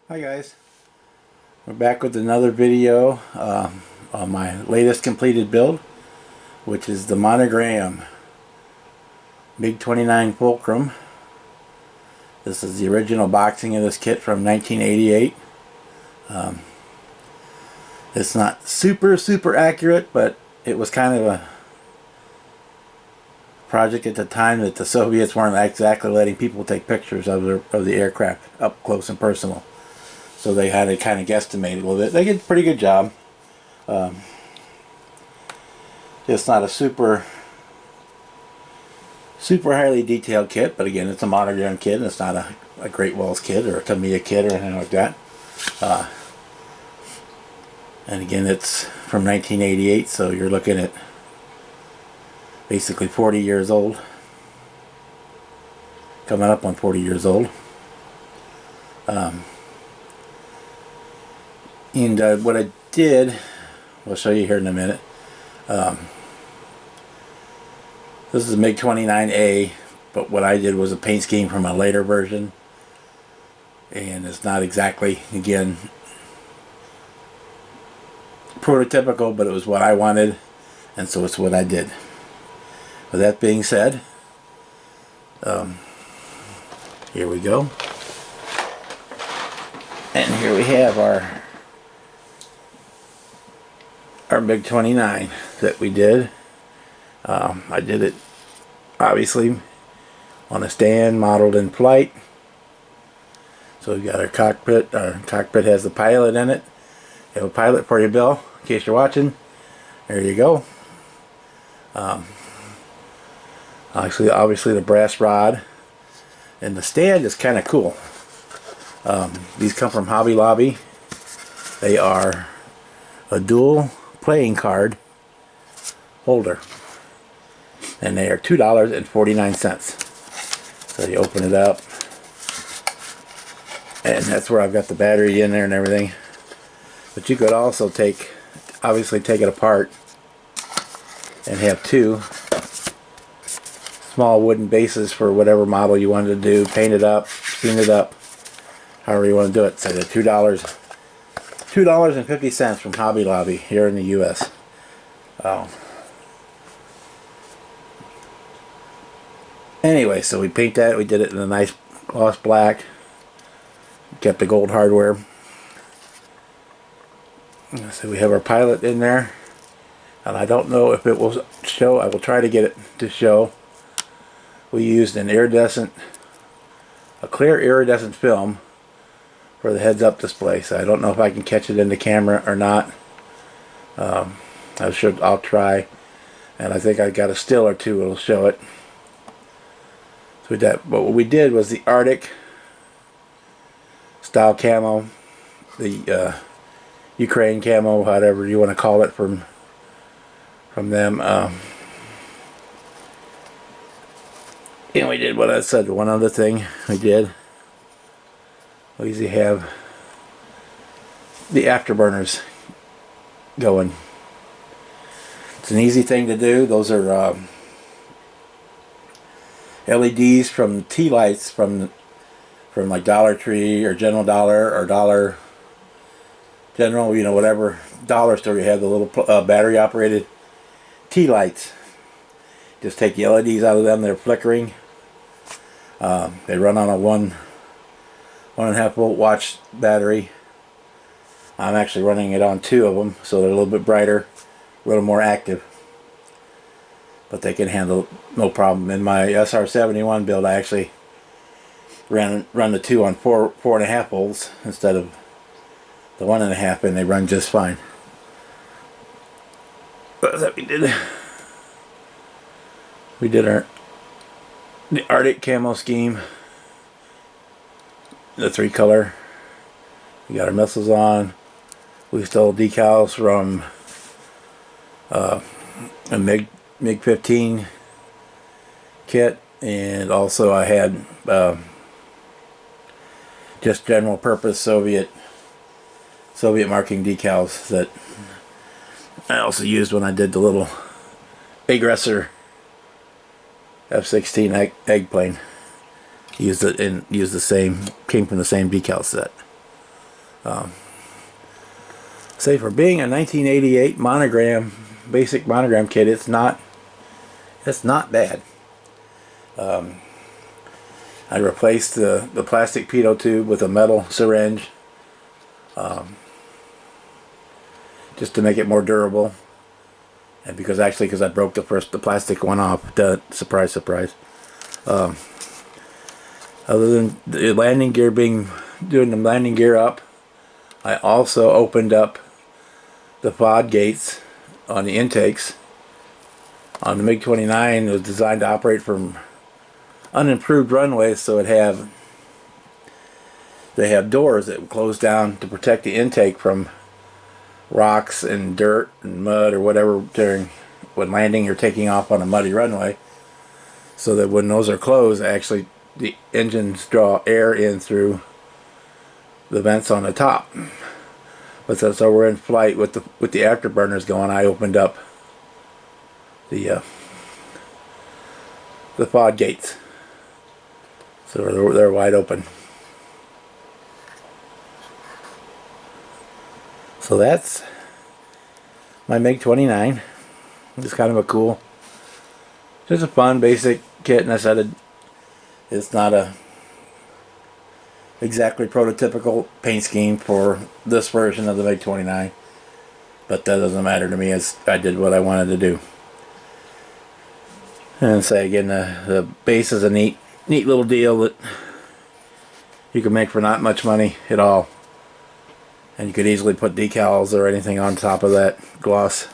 Hi guys, we're back with another video on my latest completed build, which is the Monogram MiG-29 Fulcrum. This is the original boxing of this kit from 1988. It's not super accurate, but it was kind of a project at the time that the Soviets weren't exactly letting people take pictures of the aircraft up close and personal. So they had to kind of guesstimate a little bit. They did a pretty good job. It's not a super highly detailed kit, but again, it's a Monogram kit, and it's not a Great Walls kit or a Tamiya kit or anything like that. And again, it's from 1988, so you're looking at basically 40 years old. Coming up on 40 years old. And what I did, we'll show you here in a minute. This is a MiG-29A, but what I did was a paint scheme from a later version, and it's not exactly, again, prototypical, but it was what I wanted, and so it's what I did. With that being said, here we go, and here we have our MiG-29 that we did. I did it obviously on a stand modeled in flight. So we've got our cockpit. Our cockpit has the pilot in it. You have a pilot for you, Bill, in case you're watching. There you go. Obviously the brass rod, and the stand is kind of cool. These come from Hobby Lobby. They are a dual playing card holder, and they are $2.49. So you open it up, and that's where I've got the battery in there and everything. But you could also obviously take it apart and have two small wooden bases for whatever model you wanted to do. Paint it up, clean it up, however you want to do it. So they're $2.50 from Hobby Lobby here in the U.S. Anyway, so we paint that. We did it in a nice gloss black. Kept the gold hardware. So we have our pilot in there, and I don't know if it will show. I will try to get it to show. We used a clear iridescent film for the heads-up display, so I don't know if I can catch it in the camera or not. I'll try, and I think I got a still or two that'll show it. So but what we did was the Arctic style camo, the Ukraine camo, whatever you want to call it, from them. And we did what I said. One other thing we did. We usually have the afterburners going. It's an easy thing to do. Those are LEDs from tea lights from like Dollar Tree or General Dollar or Dollar General, whatever dollar store you have, the little battery operated tea lights. Just take the LEDs out of them. They're flickering. They run on a 1.5 volt watch battery. I'm actually running it on 2 of them, so they're a little bit brighter, a little more active, but they can handle no problem. In my SR-71 build, I actually run the 2 on 4.5 volts instead of the 1.5, and they run just fine. But that we did the Arctic camo scheme, the 3-color. We got our missiles on. We stole decals from a MiG-15 kit, and also I had just general purpose Soviet marking decals that I also used when I did the little aggressor F-16 egg plane. Used the same, came from the same decal set. Say for being a 1988 Monogram, basic Monogram kit, it's not bad. I replaced the plastic pitot tube with a metal syringe, just to make it more durable, and because I broke the plastic one off. Surprise, surprise. Other than the landing gear doing the landing gear up, I also opened up the pod gates on the intakes. On the MiG-29, it was designed to operate from unimproved runways, so they have doors that would close down to protect the intake from rocks and dirt and mud or whatever when landing or taking off on a muddy runway, so that when those are closed, actually the engines draw air in through the vents on the top. But so we're in flight with the afterburners going, I opened up the pod gates, so they're wide open. So that's my MiG-29. It's kind of a cool, just a fun basic kit, and I said it's not a exactly prototypical paint scheme for this version of the MiG-29, but that doesn't matter to me, as I did what I wanted to do. And say again, the base is a neat little deal that you can make for not much money at all. And you could easily put decals or anything on top of that gloss,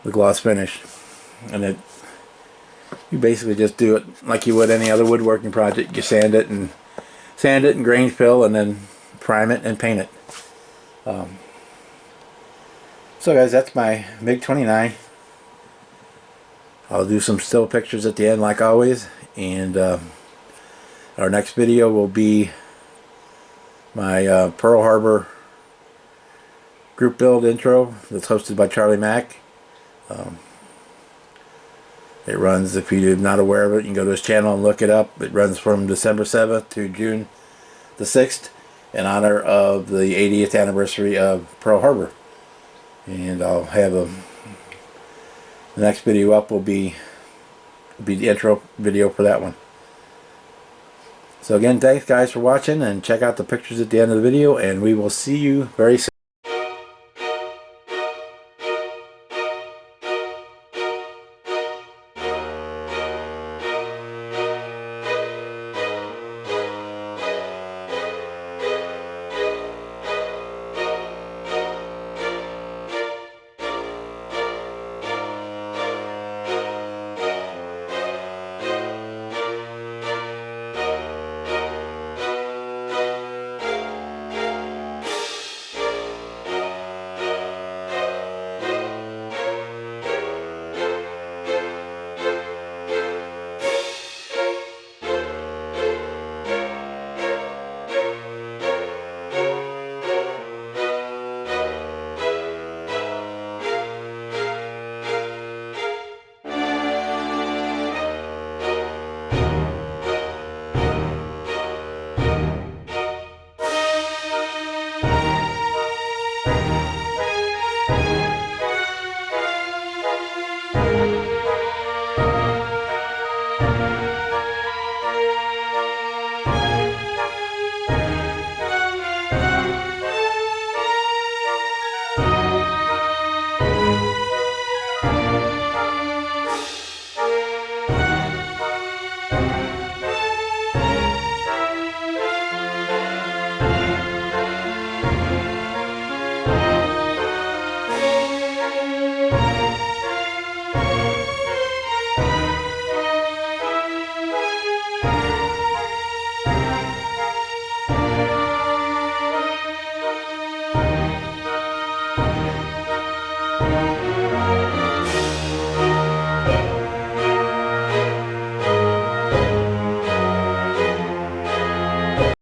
the gloss finish. And you basically just do it like you would any other woodworking project. You sand it and grain fill, and then prime it and paint it. So guys, that's my MiG-29. I'll do some still pictures at the end like always, and our next video will be my Pearl Harbor group build intro that's hosted by Charlie Mack. It runs, if you're not aware of it, you can go to his channel and look it up. It runs from December 7th to June the 6th in honor of the 80th anniversary of Pearl Harbor. And I'll have the next video up will be the intro video for that one. So again, thanks guys for watching, and check out the pictures at the end of the video, and we will see you very soon.